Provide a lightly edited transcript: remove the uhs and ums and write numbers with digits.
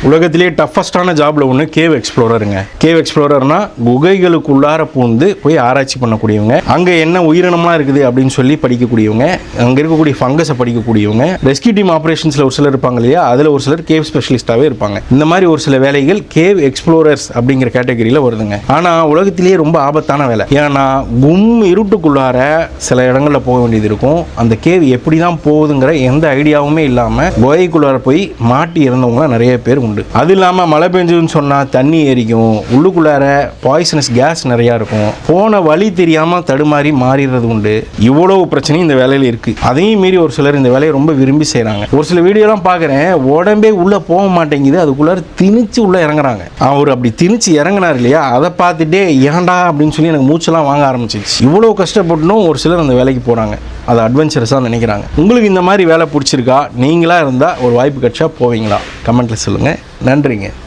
உலகத்திலே டஃபஸ்டான ஜாப்ல ஒன்று கேவ் எக்ஸ்ப்ளோரருங்க. கேவ் எக்ஸ்ப்ளோரர்னா குகைகளுக்குள்ளார பூந்து போய் ஆராய்ச்சி பண்ணக்கூடியவங்க, அங்கே என்ன உயிரினம்லாம் இருக்குது அப்படின்னு சொல்லி படிக்கக்கூடியவங்க, அங்கே இருக்கக்கூடிய ஃபங்கஸை படிக்கக்கூடியவங்க, ரெஸ்கியூ டீம் ஆப்ரேஷன்ஸில் ஒரு சிலர் இருப்பாங்க இல்லையா, அதில் ஒரு சிலர் கேவ் ஸ்பெஷலிஸ்டாகவே இருப்பாங்க. இந்த மாதிரி ஒரு சில வேலைகள் கேவ் எக்ஸ்ப்ளோரர்ஸ் அப்படிங்கிற கேட்டகரியில் வருதுங்க. ஆனால் உலகத்திலேயே ரொம்ப ஆபத்தான வேலை. ஏன்னா இருட்டுக்குள்ளார சில இடங்களில் போக வேண்டியது இருக்கும். அந்த கேவ் எப்படி தான் போகுதுங்கிற எந்த ஐடியாவுமே இல்லாமல் குகைக்குள்ளார போய் மாட்டி இறந்தவங்களாம் நிறைய பேர் உண்டு. அது இல்லாமல் மழை பெஞ்சுன்னு சொன்னால் தண்ணி எரிக்கும், உள்ளுக்குள்ளார பாய்சனஸ் கேஸ் நிறையா இருக்கும், போன வழி தெரியாமல் தடுமாறி மாறிடுறது உண்டு. இவ்வளவு பிரச்சனை இந்த வேலையில் இருக்குது. அதையும் மீறி ஒரு சிலர் இந்த வேலையை ரொம்ப விரும்பி செய்கிறாங்க. ஒரு சில வீடியோலாம் பார்க்குறேன், உடம்பே உள்ளே போக மாட்டேங்குது, அதுக்குள்ளார திணிச்சு உள்ளே இறங்குறாங்க. அவர் அப்படி திணிச்சு இறங்கினார் இல்லையா, அதை பார்த்துட்டே ஏன்டா அப்படின்னு சொல்லி எனக்கு மூச்செல்லாம் வாங்க ஆரம்பிச்சிச்சு. இவ்வளோ கஷ்டப்பட்டுனும் ஒரு சிலர் அந்த வேலைக்கு போகிறாங்க, அதை அட்வென்ச்சரஸாக நினைக்கிறாங்க. உங்களுக்கு இந்த மாதிரி வேலை பிடிச்சிருக்கா? நீங்களாக இருந்தால் ஒரு வாய்ப்பு கிடைச்சா போவீங்களா? கமெண்ட்டில் சொல்லுங்கள். நன்றிங்க.